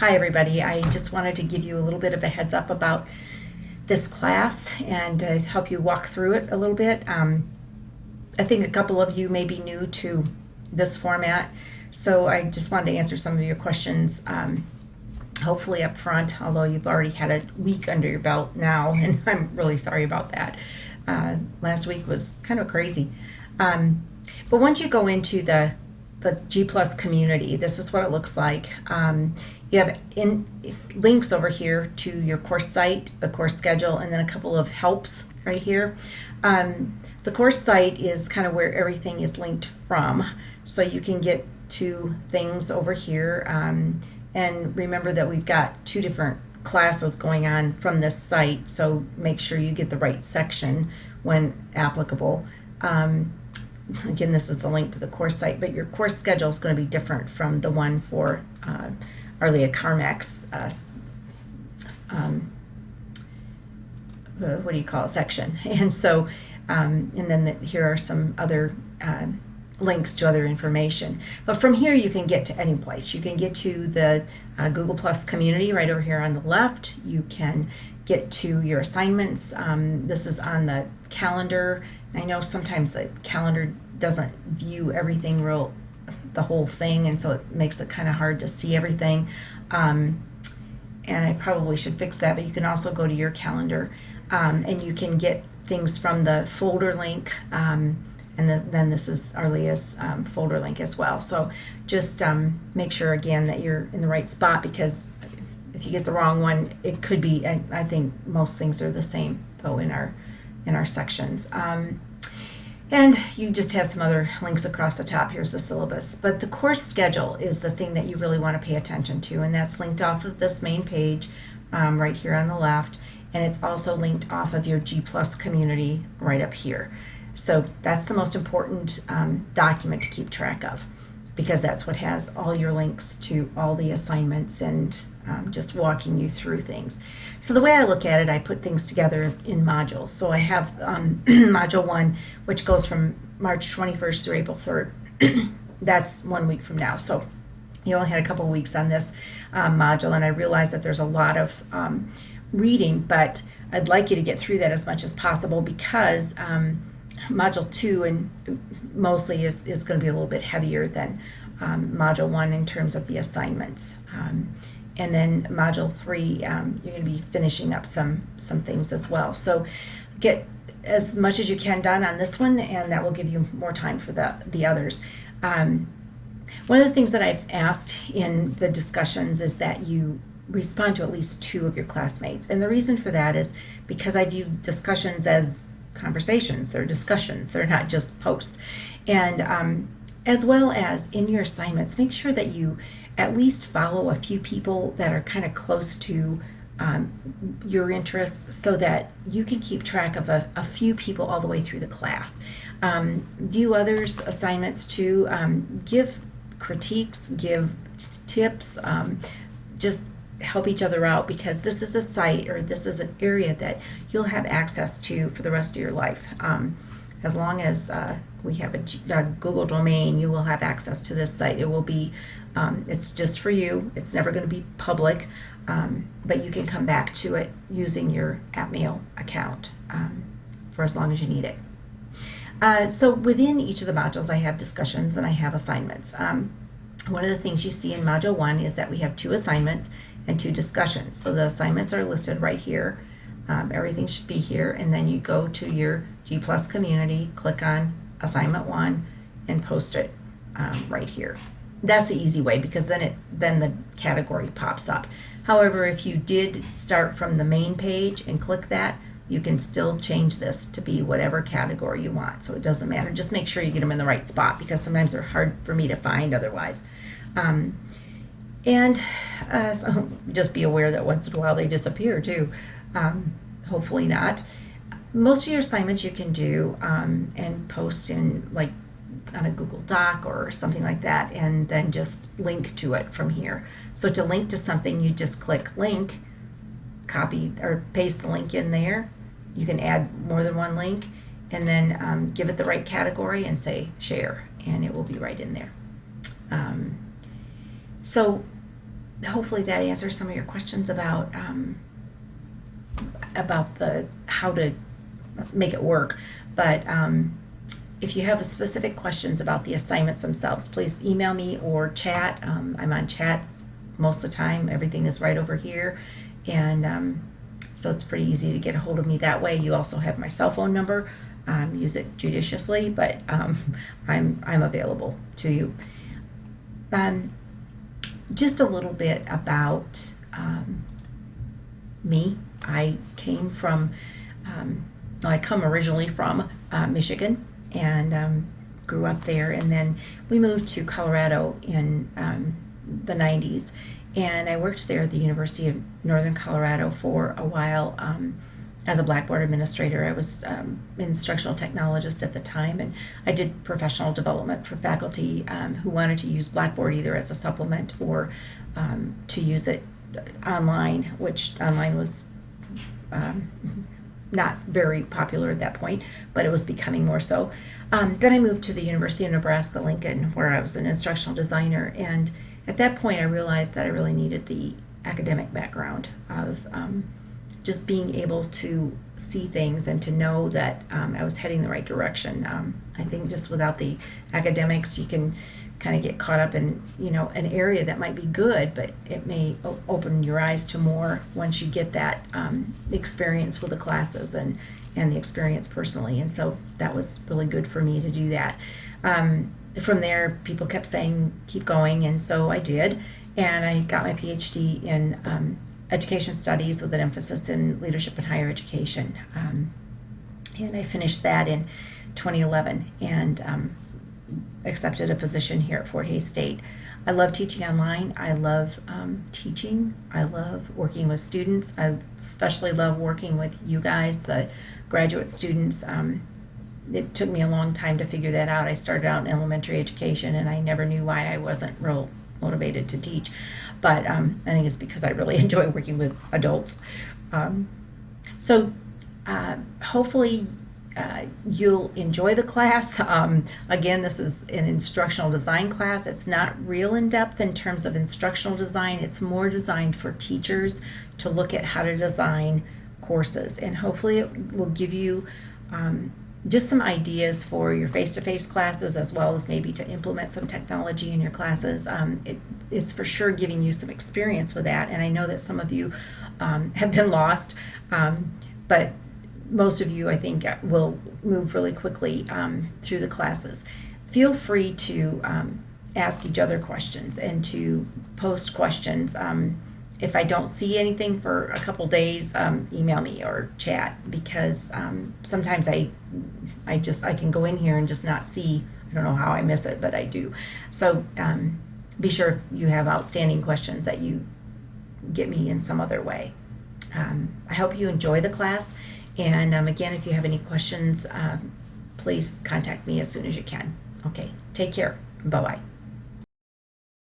Hi everybody, I just wanted to give you a little bit of a heads up about this class and help you walk through it a little bit. I think a couple of you may be new to this format, so I just wanted to answer some of your questions, hopefully up front, although you've already had a week under your belt now, and I'm really sorry about that. Last week was kind of crazy. But once you go into the G Plus community, this is what it looks like. You have links over here to your course site, the course schedule, and then a couple of helps right here. The course site is kind of where everything is linked from, so you can get to things over here. And remember that we've got two different classes going on from this site, so make sure you get the right section when applicable. Again, this is the link to the course site, but your course schedule is going to be different from the one for Arlia Carmack's what do you call it, section. And so, and then here are some other links to other information. But from here you can get to any place. You can get to the Google Plus community right over here on the left. You can get to your assignments. This is on the calendar. I know sometimes the calendar doesn't view everything the whole thing, and so it makes it kind of hard to see everything. And I probably should fix that, but you can also go to your calendar, and you can get things from the folder link, and then this is Arlia's folder link as well. So just make sure again that you're in the right spot, because if you get the wrong one, it could be, I think most things are the same though in our sections. And you just have some other links across the top. Here's the syllabus. But the course schedule is the thing that you really want to pay attention to, and that's linked off of this main page right here on the left, and it's also linked off of your G Plus community right up here. So that's the most important document to keep track of, because that's what has all your links to all the assignments and just walking you through things. So the way I look at it, I put things together in modules. So I have module 1, which goes from March 21st through April 3rd. That's 1 week from now. So you only had a couple of weeks on this module, and I realize that there's a lot of reading, but I'd like you to get through that as much as possible, because module 2 and mostly is going to be a little bit heavier than module 1 in terms of the assignments. And then module 3, you're going to be finishing up some things as well. So get as much as you can done on this one, and that will give you more time for the others. One of the things that I've asked in the discussions is that you respond to at least 2 of your classmates. And the reason for that is because I view discussions as conversations. They're discussions. They're not just posts. And as well as in your assignments, make sure that you at least follow a few people that are kind of close to your interests, so that you can keep track of a few people all the way through the class. View others' assignments too. Give critiques, give tips, just help each other out, because this is a site, or this is an area that you'll have access to for the rest of your life. As long as we have a Google domain, you will have access to this site. It will be, it's just for you. It's never going to be public, but you can come back to it using your AppMail account for as long as you need it. So within each of the modules, I have discussions and I have assignments. One of the things you see in module 1 is that we have 2 assignments and 2 discussions. So the assignments are listed right here. Everything should be here, and then you go to your G Plus community, click on assignment 1, and post it right here. That's the easy way, because then the category pops up. However, if you did start from the main page and click that, you can still change this to be whatever category you want. So it doesn't matter. Just make sure you get them in the right spot, because sometimes they're hard for me to find otherwise. So just be aware that once in a while they disappear too. Hopefully not. Most of your assignments you can do and post in, like, on a Google Doc or something like that, and then just link to it from here. So to link to something, you just click link, copy or paste the link in there. You can add more than one link, and then give it the right category and say share, and it will be right in there. So hopefully that answers some of your questions about the how to make it work. But if you have specific questions about the assignments themselves, please email me or chat. I'm on chat most of the time. Everything is right over here, and so it's pretty easy to get a hold of me that way. You also have my cell phone number. Use it judiciously, but I'm available to you. Just a little bit about me. I come originally from Michigan, and grew up there, and then we moved to Colorado in the 90s, and I worked there at the University of Northern Colorado for a while as a Blackboard administrator. I was instructional technologist at the time, and I did professional development for faculty who wanted to use Blackboard either as a supplement or to use it online, which online was not very popular at that point, but it was becoming more so. Then I moved to the University of Nebraska-Lincoln, where I was an instructional designer, and at that point I realized that I really needed the academic background of just being able to see things and to know that I was heading the right direction. I think just without the academics, you can kind of get caught up in, an area that might be good, but it may open your eyes to more once you get that experience with the classes and the experience personally. And so that was really good for me to do that. From there, people kept saying, keep going, and so I did. And I got my PhD in education studies with an emphasis in leadership and higher education. And I finished that in 2011 and accepted a position here at Fort Hays State. I love teaching online. I love teaching. I love working with students. I especially love working with you guys, the graduate students. It took me a long time to figure that out. I started out in elementary education, and I never knew why I wasn't real motivated to teach. But I think it's because I really enjoy working with adults. So hopefully you'll enjoy the class. Again, this is an instructional design class. It's not real in-depth in terms of instructional design. It's more designed for teachers to look at how to design courses. And hopefully it will give you just some ideas for your face-to-face classes, as well as maybe to implement some technology in your classes. It's for sure giving you some experience with that, and I know that some of you have been lost, but most of you, I think, will move really quickly through the classes. Feel free to ask each other questions and to post questions. If I don't see anything for a couple days, email me or chat, because sometimes I can go in here and just not see. I don't know how I miss it, but I do. So be sure if you have outstanding questions that you get me in some other way. I hope you enjoy the class, and again, if you have any questions, please contact me as soon as you can. Okay, take care. Bye-bye.